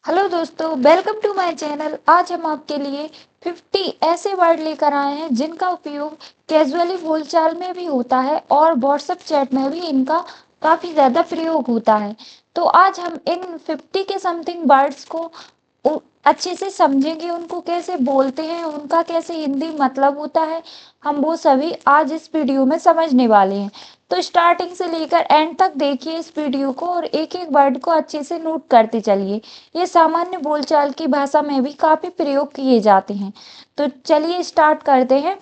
Hello दोस्तों, welcome to my channel. आज हम आपके लिए 50 ऐसे वर्ड लेकर आए हैं जिनका उपयोग कैजुअली बोलचाल में भी होता है और व्हाट्सएप चैट में भी इनका काफ़ी ज़्यादा प्रयोग होता है। तो आज हम इन 50 के समथिंग वर्ड्स को अच्छे से समझेंगे, उनको कैसे बोलते हैं, उनका कैसे हिंदी मतलब होता है। हम वो सभी आज इस वीडियो में समझने वाले हैं। तो स्टार्टिंग से लेकर एंड तक देखिए इस वीडियो को और एक एक वर्ड को अच्छे से नोट करते चलिए। ये सामान्य बोलचाल की भाषा में भी काफी प्रयोग किए जाते हैं। तो चलिए स्टार्ट करते हैं।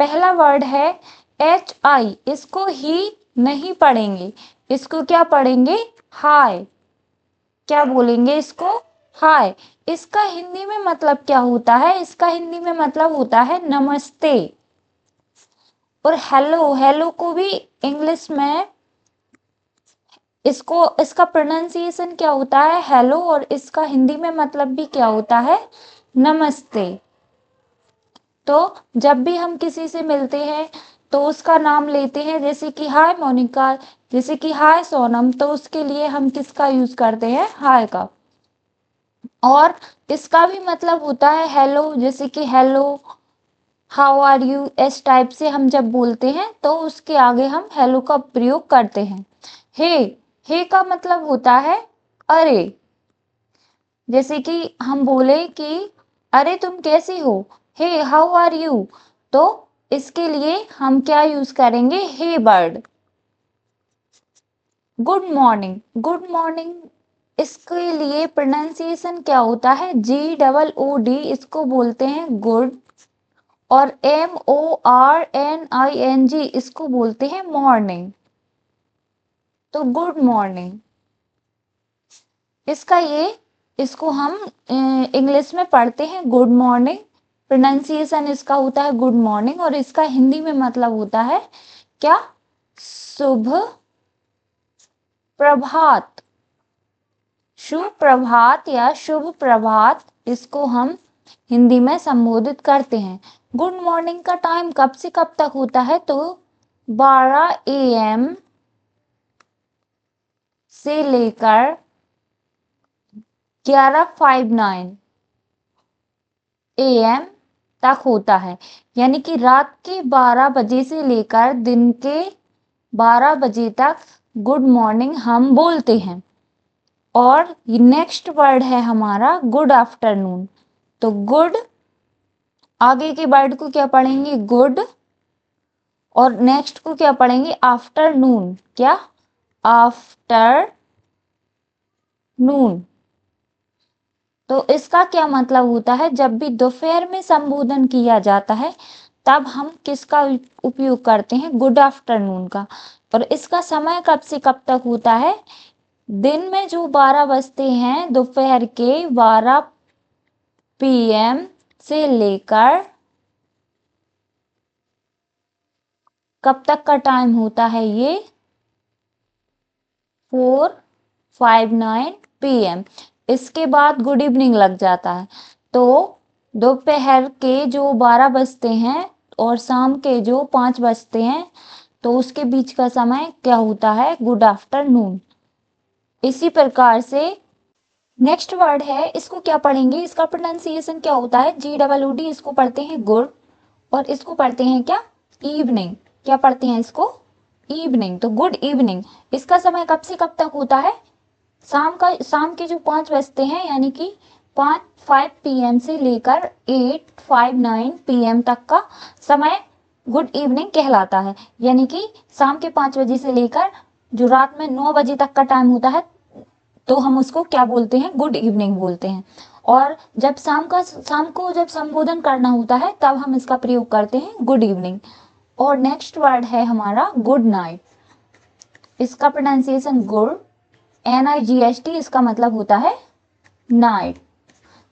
पहला वर्ड है HI। इसको ही नहीं पढ़ेंगे, इसको क्या पढ़ेंगे? हाय। क्या बोलेंगे इसको? हाय। इसका हिंदी में मतलब क्या होता है? इसका हिंदी में मतलब होता है नमस्ते। और हेलो, हेलो को भी इंग्लिश में इसका प्रोनाउंसिएशन क्या होता है? हेलो। और इसका हिंदी में मतलब भी क्या होता है? नमस्ते। तो जब भी हम किसी से मिलते हैं तो उसका नाम लेते हैं, जैसे कि हाय मोनिका, जैसे कि हाय सोनम, तो उसके लिए हम किसका यूज करते हैं? हाय का। और इसका भी मतलब होता है हेलो, जैसे कि हेलो, हाउ आर यू, इस टाइप से हम जब बोलते हैं तो उसके आगे हम हेलो का प्रयोग करते हैं। हे, हे का मतलब होता है अरे। जैसे कि हम बोले कि अरे तुम कैसी हो, हे हाउ आर यू, तो इसके लिए हम क्या यूज करेंगे? Hey word. Good morning, good morning, इसके लिए प्रोनाउंसिएशन क्या होता है? GOOD, इसको बोलते हैं गुड। और MORNING, इसको बोलते हैं मॉर्निंग। तो गुड मॉर्निंग, इसको हम इंग्लिश में पढ़ते हैं गुड मॉर्निंग। प्रोनाउंसिएशन इसका होता है गुड मॉर्निंग और इसका हिंदी में मतलब होता है क्या? शुभ प्रभात। शुभ प्रभात या शुभ प्रभात, इसको हम हिंदी में संबोधित करते हैं। गुड मॉर्निंग का टाइम कब से कब तक होता है? तो 12 AM से लेकर 11:59 AM तक होता है। यानी कि रात के 12 बजे से लेकर दिन के 12 बजे तक गुड मॉर्निंग हम बोलते हैं। और नेक्स्ट वर्ड है हमारा गुड आफ्टरनून। तो गुड, आगे के वर्ड को क्या पढ़ेंगे? गुड। और नेक्स्ट को क्या पढ़ेंगे? आफ्टरनून। क्या? आफ्टरनून। तो इसका क्या मतलब होता है? जब भी दोपहर में संबोधन किया जाता है तब हम किसका उपयोग करते हैं? गुड आफ्टरनून का। और इसका समय कब से कब तक होता है? दिन में जो 12 बजते हैं, दोपहर के 12 PM से लेकर कब तक का टाइम होता है? ये 4:59 PM। इसके बाद गुड इवनिंग लग जाता है। तो दोपहर के जो 12 बजते हैं और शाम के जो 5 बजते हैं, तो उसके बीच का समय क्या होता है? Good afternoon. इसी प्रकार से नेक्स्ट वर्ड है, इसको क्या पढ़ेंगे? इसका प्रोनाउंसिएशन क्या होता है? GOOD, इसको पढ़ते हैं गुड। और इसको पढ़ते हैं क्या? इवनिंग। क्या पढ़ते हैं इसको? इवनिंग। तो गुड इवनिंग। इसका समय कब से कब तक होता है? शाम के जो 5 बजते हैं, यानी कि 5 PM से लेकर 8:59 PM तक का समय गुड इवनिंग कहलाता है। यानी कि शाम के 5 बजे से लेकर जो रात में 9 बजे तक का टाइम होता है, तो हम उसको क्या बोलते हैं? गुड इवनिंग बोलते हैं। और जब शाम को जब संबोधन करना होता है तब हम इसका प्रयोग करते हैं गुड इवनिंग। और नेक्स्ट वर्ड है हमारा गुड नाइट। इसका प्रोनाउंसिएशन गुड, NIGHT, इसका मतलब होता है नाइट।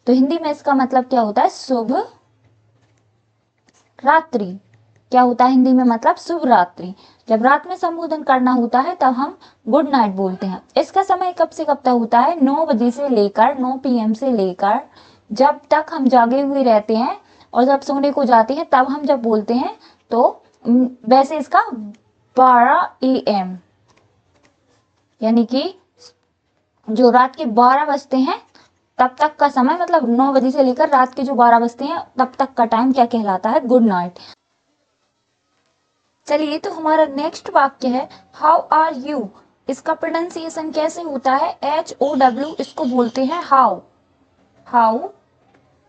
तो हिंदी में इसका मतलब क्या होता है? शुभ रात्रि। क्या होता है हिंदी में मतलब? शुभ रात्रि। जब रात में संबोधन करना होता है तब हम गुड नाइट बोलते हैं। इसका समय कब से कब तक होता है? 9 बजे से लेकर 9 PM से लेकर जब तक हम जागे हुए रहते हैं और जब सोने को जाते हैं तब हम जब बोलते हैं, तो वैसे इसका 12 AM, यानी कि जो रात के 12 बजते हैं तब तक का समय मतलब 9 बजे से लेकर रात के जो 12 बजते हैं तब तक का टाइम क्या कहलाता है? Good night. चलिए, तो हमारा नेक्स्ट वाक्य है हाउ आर यू। इसका प्रोनाउंसिएशन कैसे होता है? HOW इसको बोलते हैं हाउ। हाउ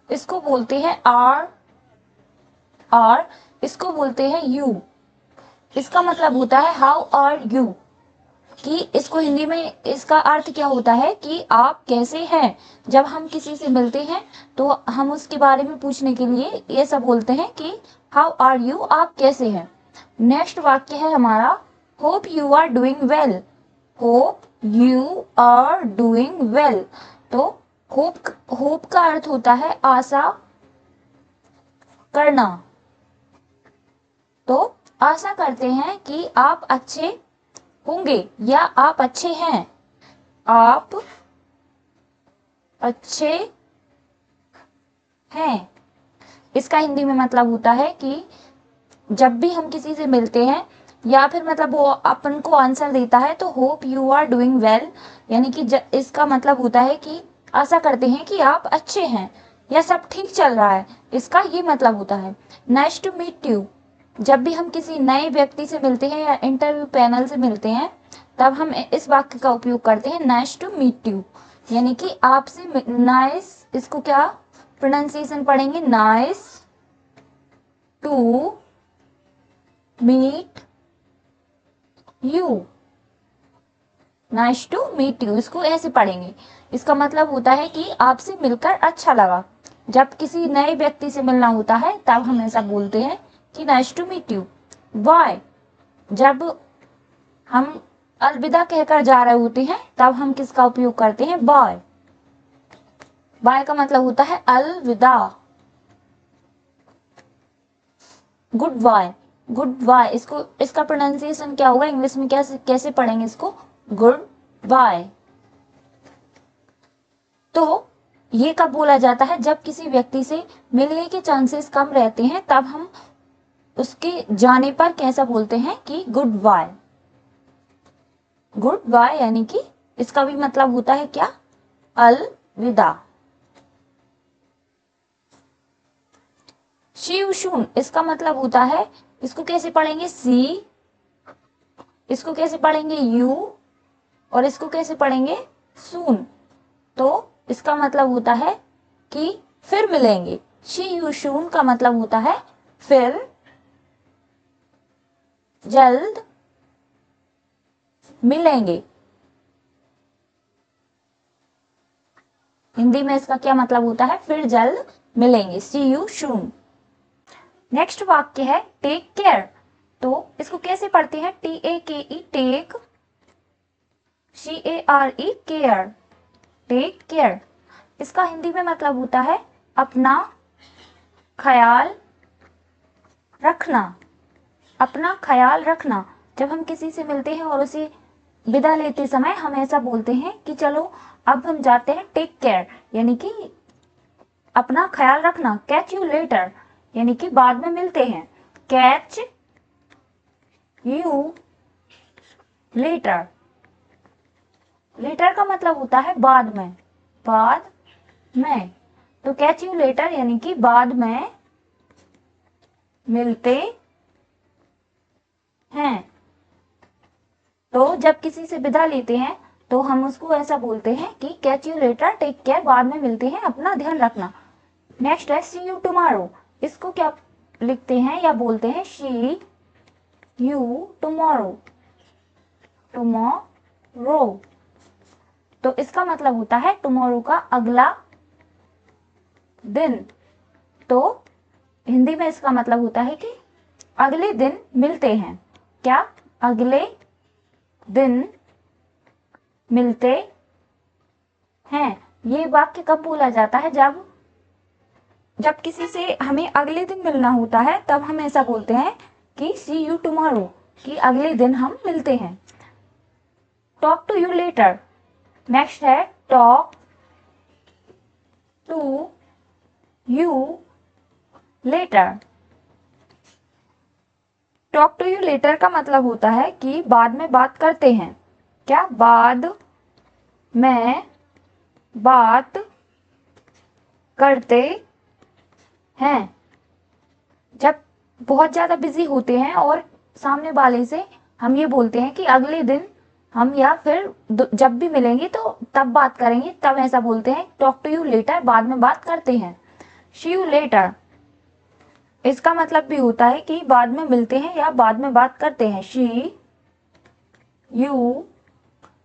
इसको बोलते हैं आर इसको बोलते हैं यू। इसका मतलब होता है हाउ आर यू, कि इसको हिंदी में इसका अर्थ क्या होता है कि आप कैसे हैं। जब हम किसी से मिलते हैं तो हम उसके बारे में पूछने के लिए ये सब बोलते हैं कि हाउ आर यू, आप कैसे हैं। नेक्स्ट वाक्य है हमारा hope you are doing well. Hope you are doing well. तो होप का अर्थ होता है आशा करना। तो आशा करते हैं कि आप अच्छे होंगे या आप अच्छे हैं। आप अच्छे हैं। इसका हिंदी में मतलब होता है कि जब भी हम किसी से मिलते हैं या फिर मतलब वो अपन को आंसर देता है तो hope you are doing well, यानी कि इसका मतलब होता है कि आशा करते हैं कि आप अच्छे हैं या सब ठीक चल रहा है, इसका ये मतलब होता है। Nice to meet you. जब भी हम किसी नए व्यक्ति से मिलते हैं या इंटरव्यू पैनल से मिलते हैं तब हम इस वाक्य का उपयोग करते हैं नाइस टू मीट यू, यानी कि आपसे नाइस, इसको क्या प्रोनाउंसिएशन पढ़ेंगे? Nice to meet you. Nice to meet you इसको ऐसे पढ़ेंगे। इसका मतलब होता है कि आपसे मिलकर अच्छा लगा। जब किसी नए व्यक्ति से मिलना होता है तब हम ऐसा बोलते हैं कि nice to meet you. Bye. जब हम अलविदा कहकर जा रहे होते हैं तब हम किसका उपयोग करते हैं? बाय। बाय का मतलब होता है अलविदा। Good bye. गुड बाय इसको, इसका प्रोनाउंसिएशन क्या होगा इंग्लिश में? कैसे पढ़ेंगे इसको? Goodbye. तो ये कब बोला जाता है? जब किसी व्यक्ति से मिलने के चांसेस कम रहते हैं तब हम उसके जाने पर कैसा बोलते हैं कि गुड बाय। गुड बाय यानी कि इसका भी मतलब होता है क्या? अलविदा। सी यू सून इसका मतलब होता है, इसको कैसे पढ़ेंगे? सी, इसको कैसे पढ़ेंगे? यू, और इसको कैसे पढ़ेंगे? सून। तो इसका मतलब होता है कि फिर मिलेंगे। सी यू सून का मतलब होता है फिर, जल्द मिलेंगे। हिंदी में इसका क्या मतलब होता है? फिर जल्द मिलेंगे। सी यू सून। नेक्स्ट वाक्य है टेक केयर। तो इसको कैसे पढ़ते हैं? TAKE take, CARE care. Take care इसका हिंदी में मतलब होता है अपना ख्याल रखना। अपना ख्याल रखना। जब हम किसी से मिलते हैं और उसे विदा लेते समय हम ऐसा बोलते हैं कि चलो अब हम जाते हैं, टेक केयर, यानी कि अपना ख्याल रखना। कैच यू लेटर यानी कि बाद में मिलते हैं। Catch you letter. लेटर का मतलब होता है बाद में। बाद में। तो कैच यू लेटर यानी कि बाद में मिलते हैं। तो जब किसी से विदा लेते हैं तो हम उसको ऐसा बोलते हैं कि catch you later, take care, बाद में मिलते हैं, अपना ध्यान रखना। नेक्स्ट है सी यू टुमारो। इसको क्या लिखते हैं या बोलते हैं? सी यू टुमारो। टुमारो तो इसका मतलब होता है टुमारो का अगला दिन। तो हिंदी में इसका मतलब होता है कि अगले दिन मिलते हैं। क्या? अगले दिन मिलते हैं। ये वाक्य कब बोला जाता है? जब किसी से हमें अगले दिन मिलना होता है तब हम ऐसा बोलते हैं कि सी यू टुमारो, कि अगले दिन हम मिलते हैं। Talk to you later. Next है talk to you later. Talk to you later का मतलब होता है कि बाद में बात करते हैं। क्या? बाद में बात करते हैं। जब बहुत ज़्यादा बिजी होते हैं और सामने वाले से हम ये बोलते हैं कि अगले दिन हम या फिर जब भी मिलेंगे तो तब बात करेंगे, तब ऐसा बोलते हैं टॉक टू यू लेटर, बाद में बात करते हैं। सी यू लेटर, इसका मतलब भी होता है कि बाद में मिलते हैं या बाद में बात करते हैं। सी यू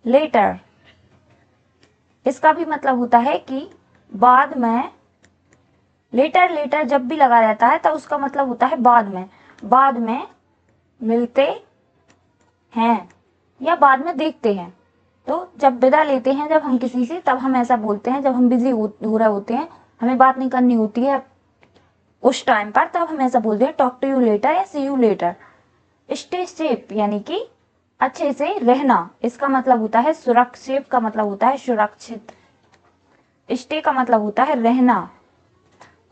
लेटर, इसका भी मतलब होता है कि बाद में। लेटर लेटर जब भी लगा रहता है तब उसका मतलब होता है बाद में मिलते हैं या बाद में देखते हैं। तो जब विदा लेते हैं जब हम किसी से, तब हम ऐसा बोलते हैं। जब हम बिजी हो रहे होते हैं, हमें बात नहीं करनी होती है उस टाइम पर, तब हम ऐसा बोलते हैं टॉक टू यू लेटर या सी यू लेटर। स्टे सेफ यानी कि अच्छे से रहना, इसका मतलब होता है सुरक्षित, का मतलब होता है सुरक्षित। स्टे का मतलब होता है रहना,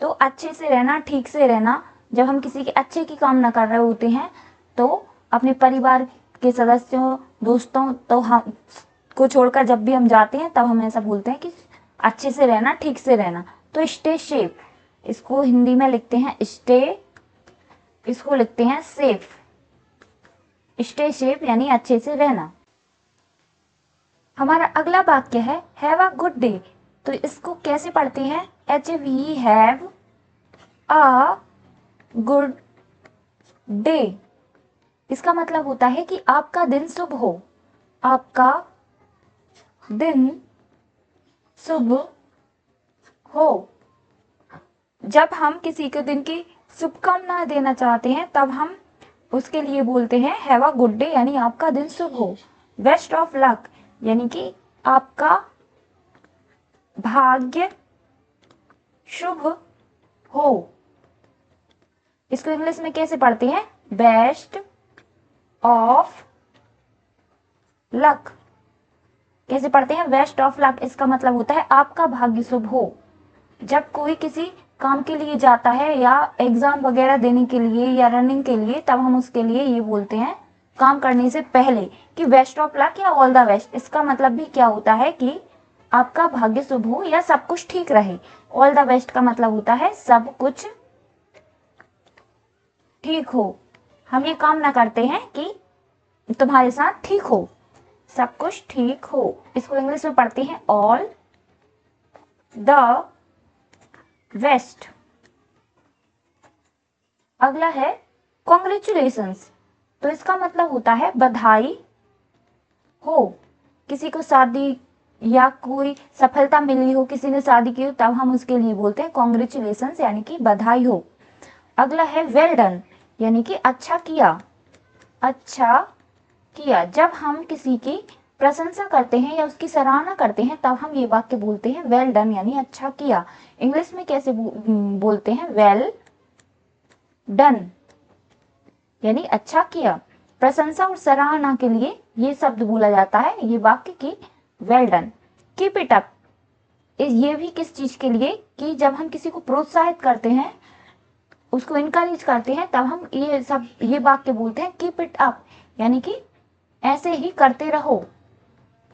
तो अच्छे से रहना, ठीक से रहना। जब हम किसी के अच्छे की कामना कर रहे होते हैं तो अपने परिवार के सदस्यों, दोस्तों, तो हम को छोड़कर जब भी हम जाते हैं तब हम ऐसा बोलते हैं कि अच्छे से रहना, ठीक से रहना। तो स्टे सेफ, इसको हिंदी में लिखते हैं स्टे, इसको लिखते हैं सेफ। स्टे सेफ यानी अच्छे से रहना। हमारा अगला वाक्य है हैव अ गुड डे। तो इसको कैसे पढ़ते हैं? HV have a good day, इसका मतलब होता है कि आपका दिन शुभ हो, आपका दिन शुभ हो। जब हम किसी को दिन की शुभकामनाएं देना चाहते हैं तब हम उसके लिए बोलते हैं हैव अ गुड डे, यानी आपका दिन शुभ हो। बेस्ट ऑफ लक यानी कि आपका भाग्य शुभ हो। इसको इंग्लिश में कैसे पढ़ते हैं? बेस्ट ऑफ लक, कैसे पढ़ते हैं? बेस्ट ऑफ लक, इसका मतलब होता है आपका भाग्य शुभ हो। जब कोई किसी काम के लिए जाता है या एग्जाम वगैरह देने के लिए या रनिंग के लिए, तब हम उसके लिए ये बोलते हैं काम करने से पहले कि बेस्ट ऑफ लक या ऑल द बेस्ट। इसका मतलब भी क्या होता है कि आपका भाग्य शुभ हो या सब कुछ ठीक रहे। ऑल द बेस्ट का मतलब होता है सब कुछ ठीक हो। हम ये कामना करते हैं कि तुम्हारे साथ ठीक हो, सब कुछ ठीक हो। इसको इंग्लिश में पढ़ते हैं ऑल द बेस्ट। अगला है कॉन्ग्रेचुलेशंस। तो इसका मतलब होता है बधाई हो। किसी को शादी या कोई सफलता मिली हो, किसी ने शादी की हो, तब हम उसके लिए बोलते हैं कॉन्ग्रेचुलेशंस यानी कि बधाई हो। अगला है वेल डन यानी कि अच्छा किया, अच्छा किया। जब हम किसी की प्रशंसा करते हैं या उसकी सराहना करते हैं तब हम ये वाक्य बोलते हैं वेल डन यानी अच्छा किया। इंग्लिश में कैसे बोलते हैं? वेल डन यानी अच्छा किया। प्रशंसा और सराहना के लिए ये शब्द बोला जाता है, ये वाक्य की well done. Keep it up, ये भी किस चीज के लिए? कि जब हम किसी को प्रोत्साहित करते हैं, उसको इनकरेज करते हैं, तब हम ये वाक्य बोलते हैं कीप इट अप यानी कि ऐसे ही करते रहो,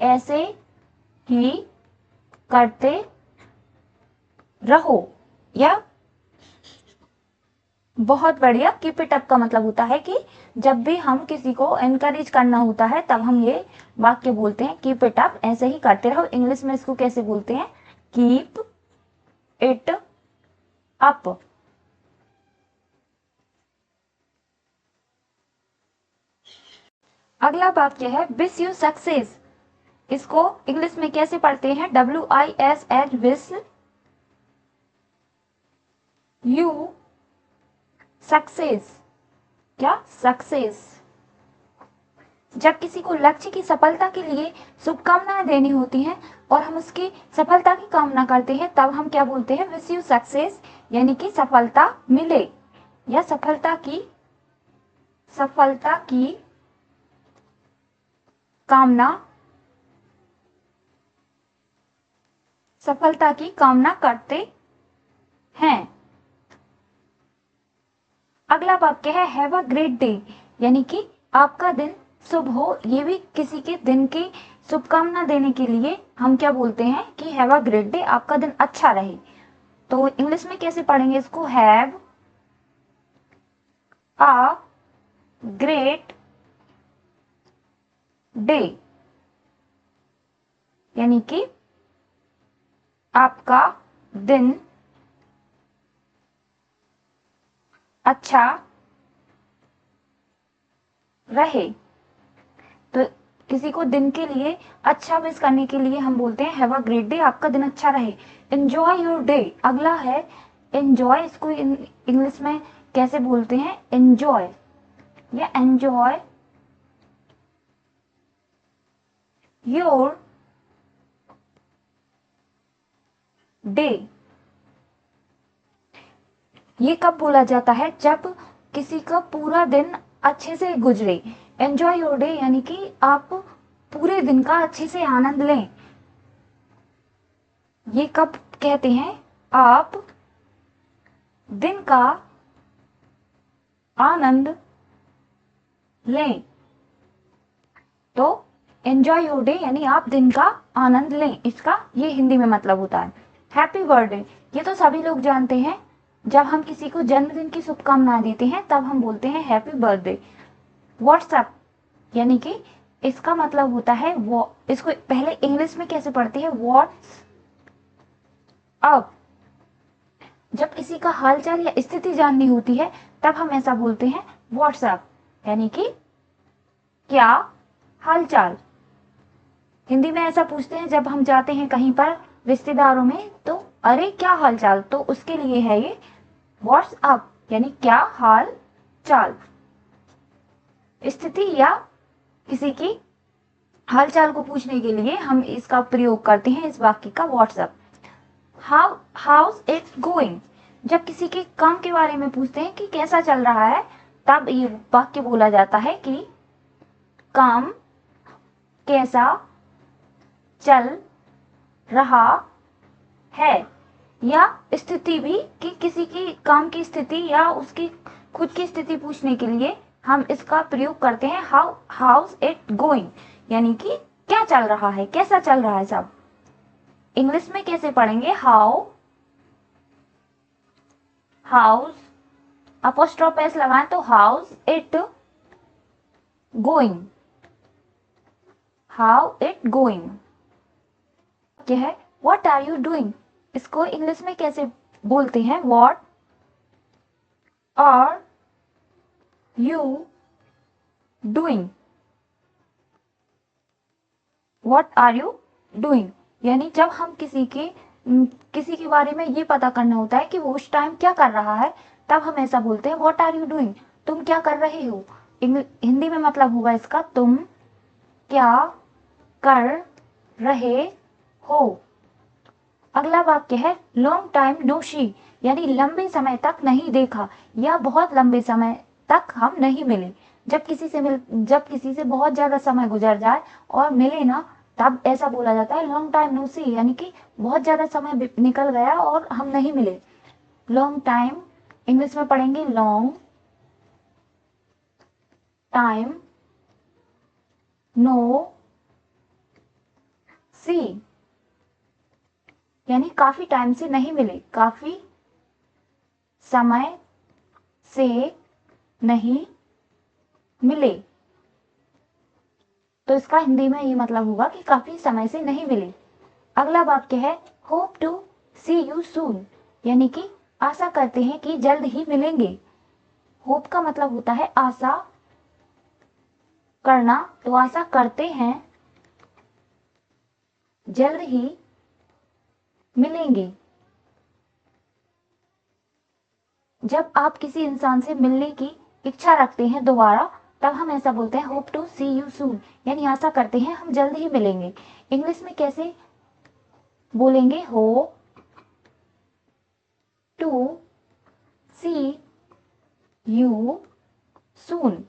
ऐसे ही करते रहो। या बहुत बढ़िया, कीप इट अप का मतलब होता है कि जब भी हम किसी को एनकरेज करना होता है तब हम ये वाक्य बोलते हैं कीप इट अप, ऐसे ही करते रहो। इंग्लिश में इसको कैसे बोलते हैं? Keep it up. अगला वाक्य है विश यू सक्सेस। इसको इंग्लिश में कैसे पढ़ते हैं? WISH wish you success. क्या? सक्सेस। जब किसी को लक्ष्य की सफलता के लिए शुभकामनाएं देनी होती हैं और हम उसकी सफलता की कामना करते हैं तब हम क्या बोलते हैं? विश यू सक्सेस यानी कि सफलता मिले या सफलता की कामना, सफलता की कामना करते हैं। अगला वाक्य है हैव अ ग्रेट डे यानी कि आपका दिन शुभ हो। ये भी किसी के दिन की शुभकामना देने के लिए हम क्या बोलते हैं कि हैव अ ग्रेट डे, आपका दिन अच्छा रहे। तो इंग्लिश में कैसे पढ़ेंगे इसको? हैव अ ग्रेट डे, यानी कि आपका दिन अच्छा रहे। तो किसी को दिन के लिए अच्छा विश करने के लिए हम बोलते हैं हैव अ ग्रेट डे, आपका दिन अच्छा रहे। एंजॉय योर डे, अगला है एंजॉय। इसको इंग्लिश में कैसे बोलते हैं? एंजॉय या एंजॉय योर डे। ये कब बोला जाता है? जब किसी का पूरा दिन अच्छे से गुजरे। एंजॉय योर डे यानी कि आप पूरे दिन का अच्छे से आनंद लें। ये कब कहते हैं? आप दिन का आनंद लें। तो एंजॉय योर डे यानी आप दिन का आनंद लें, इसका ये हिंदी में मतलब होता है। हैप्पी बर्थडे, ये तो सभी लोग जानते हैं। जब हम किसी को जन्मदिन की शुभकामनाएं देते हैं तब हम बोलते हैं हैप्पी बर्थडे। व्हाट्सएप, यानी कि इसका मतलब होता है वो, इसको पहले इंग्लिश में कैसे पढ़ते हैं? What's up. जब किसी का हालचाल या स्थिति जाननी होती है तब हम ऐसा बोलते हैं व्हाट्सएप, यानी कि क्या हालचाल। हिंदी में ऐसा पूछते हैं जब हम जाते हैं कहीं पर रिश्तेदारों में, तो अरे क्या हालचाल, तो उसके लिए है ये व्हाट्सअप, यानी क्या हाल चाल। स्थिति या किसी की हालचाल को पूछने के लिए हम इसका प्रयोग करते हैं, इस वाक्य का, व्हाट्सअप। हाउस इट्स गोइंग, जब किसी के काम के बारे में पूछते हैं कि कैसा चल रहा है, तब ये वाक्य बोला जाता है कि काम कैसा चल रहा है। या स्थिति भी, कि किसी की काम की स्थिति या उसकी खुद की स्थिति पूछने के लिए हम इसका प्रयोग करते हैं हाउस इट गोइंग, यानी कि क्या चल रहा है, कैसा चल रहा है सब। इंग्लिश में कैसे पढ़ेंगे? हाउस अपोस्ट्रोफ एस लगाएं तो how's it going, how it going. क्या है? व्हाट आर यू डूइंग, इसको इंग्लिश में कैसे बोलते हैं? What are you doing, what are you doing, यानी जब हम किसी के बारे में ये पता करना होता है कि वो उस टाइम क्या कर रहा है, तब हम ऐसा बोलते हैं व्हाट आर यू डूइंग, तुम क्या कर रहे हो। हिंदी में मतलब होगा इसका तुम क्या कर रहे हो। अगला वाक्य है लॉन्ग टाइम नो सी, यानी लंबे समय तक नहीं देखा या बहुत लंबे समय तक हम नहीं मिले। जब किसी से बहुत ज्यादा समय गुजर जाए और मिले ना, तब ऐसा बोला जाता है लॉन्ग टाइम नो सी, यानी कि बहुत ज्यादा समय निकल गया और हम नहीं मिले। लॉन्ग टाइम इंग्लिश में पढ़ेंगे लॉन्ग टाइम नो सी, यानी काफी टाइम से नहीं मिले, काफी समय से नहीं मिले। तो इसका हिंदी में ये मतलब होगा कि काफी समय से नहीं मिले। अगला वाक्य है hope to see you soon, यानी कि आशा करते हैं कि जल्द ही मिलेंगे। होप का मतलब होता है आशा करना, तो आशा करते हैं जल्द ही मिलेंगे। जब आप किसी इंसान से मिलने की इच्छा रखते हैं दोबारा, तब हम ऐसा बोलते हैं hope to see you soon, यानी आशा करते हैं हम जल्द ही मिलेंगे। इंग्लिश में कैसे बोलेंगे? Hope to see you soon.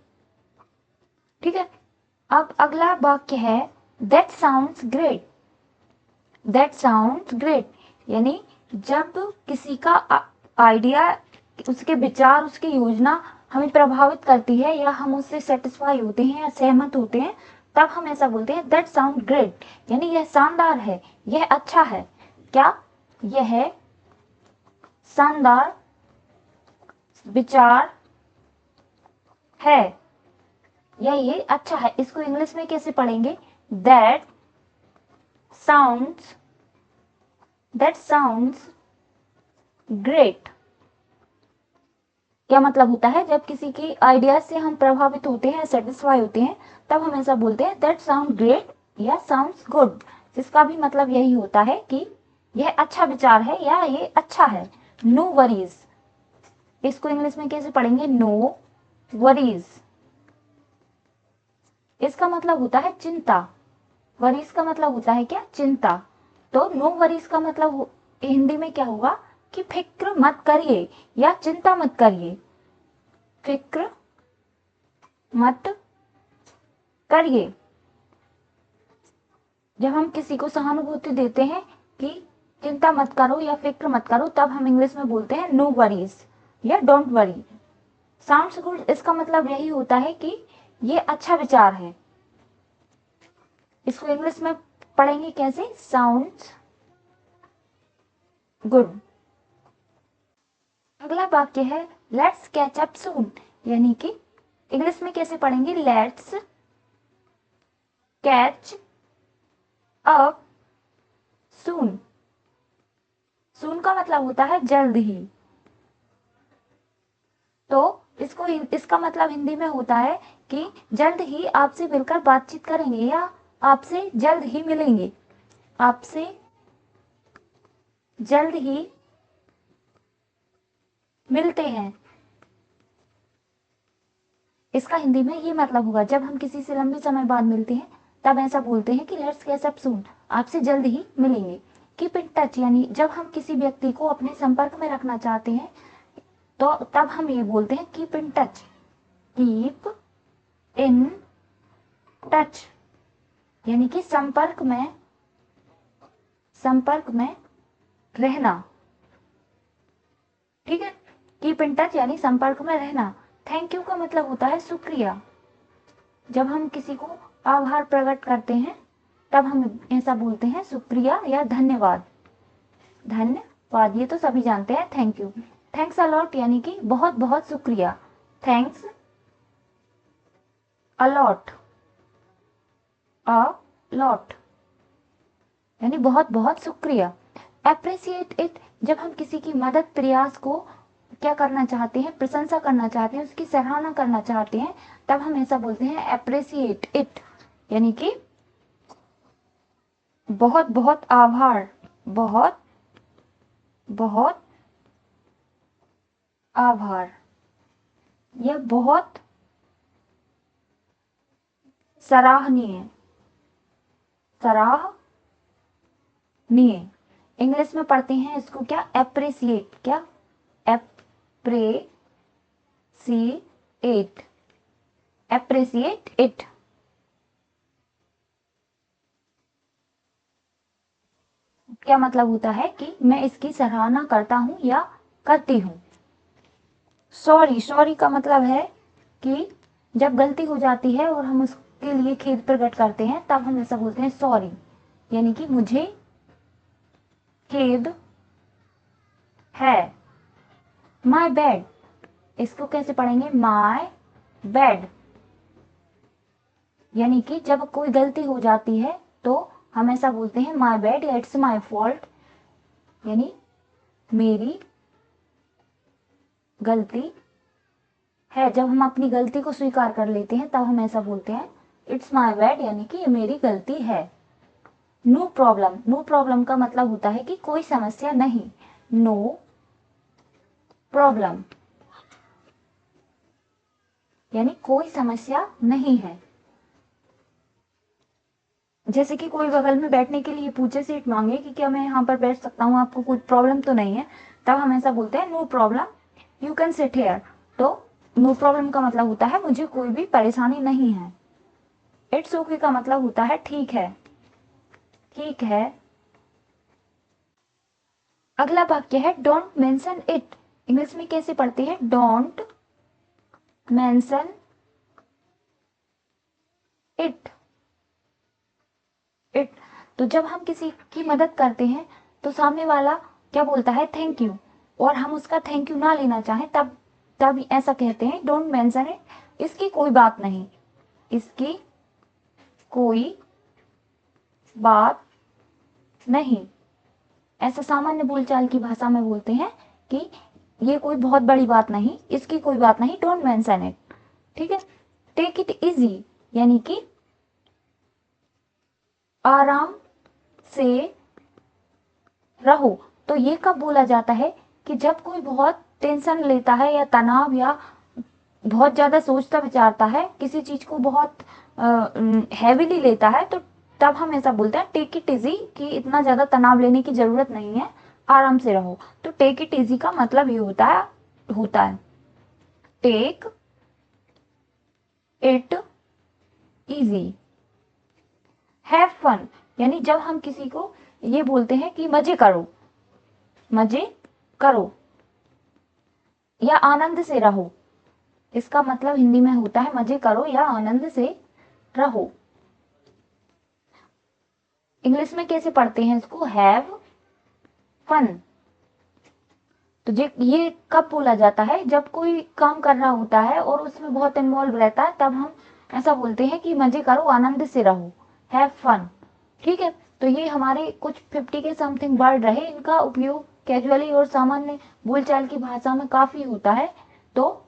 ठीक है। अब अगला वाक्य है that sounds great. That sounds great, यानी जब किसी का आइडिया, उसके विचार, उसकी योजना हमें प्रभावित करती है या हम उससे सेटिस्फाई होते हैं या सहमत होते हैं, तब हम ऐसा बोलते हैं दैट साउंड ग्रेट, यानी यह शानदार है, यह अच्छा है। क्या? यह शानदार विचार है या ये अच्छा है। इसको इंग्लिश में कैसे पढ़ेंगे? Sounds that sounds great. क्या मतलब होता है? जब किसी की आइडिया से हम प्रभावित होते हैं, सेटिस्फाई होते हैं, तब हम ऐसा बोलते हैं दैट साउंड ग्रेट या साउंड्स गुड, जिसका भी मतलब यही होता है कि यह अच्छा विचार है या ये अच्छा है। नो वरीज, इसको इंग्लिश में कैसे पढ़ेंगे? No worries. इसका मतलब होता है चिंता। वरीज का मतलब होता है क्या? चिंता। तो नो वरीज का मतलब हिंदी में क्या होगा कि फिक्र मत करिए या चिंता मत करिए, फिक्र मत करिए। जब हम किसी को सहानुभूति देते हैं कि चिंता मत करो या फिक्र मत करो, तब हम इंग्लिश में बोलते हैं नो वरीज या डोंट वरी। साउंड्स गुड, इसका मतलब यही होता है कि ये अच्छा विचार है। इसको इंग्लिश में पढ़ेंगे कैसे? Sounds good. अगला वाक्य है लेट्स कैच अप सून, यानी कि इंग्लिश में कैसे पढ़ेंगे? Let's catch up soon. Soon का मतलब होता है जल्द ही। तो इसका मतलब हिंदी में होता है कि जल्द ही आपसे मिलकर बातचीत करेंगे या आपसे जल्द ही मिलेंगे, आपसे जल्द ही मिलते हैं। इसका हिंदी में ये मतलब होगा, जब हम किसी से लंबे समय बाद मिलते हैं तब ऐसा बोलते हैं कि लेट्स कैच अप सून, आपसे जल्द ही मिलेंगे। कीप इन टच, यानी जब हम किसी व्यक्ति को अपने संपर्क में रखना चाहते हैं तो तब हम ये बोलते हैं keep in touch. Keep in touch यानी कि संपर्क में रहना। ठीक है, कीप इन टच यानी संपर्क में रहना। थैंक यू का मतलब होता है शुक्रिया। जब हम किसी को आभार प्रकट करते हैं तब हम ऐसा बोलते हैं शुक्रिया या धन्यवाद। धन्यवाद ये तो सभी जानते हैं। थैंक यू, थैंक्स अलॉट यानी कि बहुत बहुत शुक्रिया। थैंक्स अलॉट, अलॉट यानी बहुत बहुत शुक्रिया। एप्रिसिएट इट, जब हम किसी की मदद प्रयास को क्या करना चाहते हैं? प्रशंसा करना चाहते हैं, उसकी सराहना करना चाहते हैं, तब हम ऐसा बोलते हैं एप्रिसिएट इट, यानी कि बहुत बहुत आभार, बहुत बहुत आभार, यह बहुत सराहनीय, सराहनीय। इंग्लिश में पढ़ते हैं इसको क्या? एप्रिसिएट। क्या? Appreciate, appreciate it. क्या मतलब होता है कि मैं इसकी सराहना करता हूं या करती हूं। सॉरी, सॉरी का मतलब है कि जब गलती हो जाती है और हम उसके लिए खेद प्रकट करते हैं तब हम ऐसा बोलते हैं सॉरी, यानी कि मुझे खेद है। माई बैड, इसको कैसे पढ़ेंगे? माई बैड यानी कि जब कोई गलती हो जाती है तो हम ऐसा बोलते हैं माई बैड या इट्स माई फॉल्ट, यानी मेरी गलती है। जब हम अपनी गलती को स्वीकार कर लेते हैं तब हम ऐसा बोलते हैं इट्स माई बैड, यानी कि ये मेरी गलती है। नो प्रॉब्लम, नो प्रॉब्लम का मतलब होता है कि कोई समस्या नहीं। नो प्रॉब्लम यानी कोई समस्या नहीं है। जैसे कि कोई बगल में बैठने के लिए पूछे, सीट मांगे कि क्या मैं यहाँ पर बैठ सकता हूँ, आपको कोई प्रॉब्लम तो नहीं है, तब हम ऐसा बोलते हैं no problem, you can sit here. तो नो प्रॉब्लम का मतलब होता है मुझे कोई भी परेशानी नहीं है। इट्स ओके का मतलब होता है ठीक है, ठीक है। अगला वाक्य है डोंट मेंशन इट, इंग्लिश में कैसे पढ़ते हैं? Don't mention it, it. तो जब हम किसी की मदद करते हैं तो सामने वाला क्या बोलता है? Thank you. और हम उसका थैंक यू ना लेना चाहें तब ऐसा कहते हैं डोंट मेंशन इट, इसकी कोई बात नहीं, इसकी कोई बात नहीं। ऐसा सामान्य बोलचाल की भाषा में बोलते हैं कि ये कोई बहुत बड़ी बात नहीं, इसकी कोई बात नहीं, डोंट मेंशन इट। ठीक है। टेक इट इजी यानी कि आराम से रहो। तो ये कब बोला जाता है कि जब कोई बहुत टेंशन लेता है या तनाव या बहुत ज्यादा सोचता विचारता है, किसी चीज को बहुत हैवीली लेता है, तो तब हम ऐसा बोलते हैं टेक इट इजी, कि इतना ज्यादा तनाव लेने की जरूरत नहीं है, आराम से रहो। तो टेक इट इजी का मतलब ये होता है take it easy. Have fun यानी जब हम किसी को ये बोलते हैं कि मजे करो, मजे करो या आनंद से रहो, इसका मतलब हिंदी में होता है मजे करो या आनंद से रहो। इंग्लिश में कैसे पढ़ते हैं इसको? Have fun. तो ये कब बोला जाता है? जब कोई काम कर रहा होता है और उसमें बहुत इन्वॉल्व रहता है, तब हम ऐसा बोलते हैं कि मजे करो, आनंद से रहो, हैव फन। ठीक है। तो ये हमारे कुछ 50 के समथिंग वर्ड रहे, इनका उपयोग कैजुअली और सामान्य बोलचाल की भाषा में काफी होता है। तो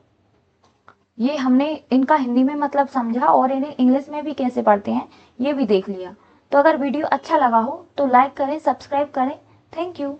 ये हमने इनका हिंदी में मतलब समझा और इन्हें इंग्लिश में भी कैसे पढ़ते हैं ये भी देख लिया। तो अगर वीडियो अच्छा लगा हो तो लाइक करें, सब्सक्राइब करें। Thank you.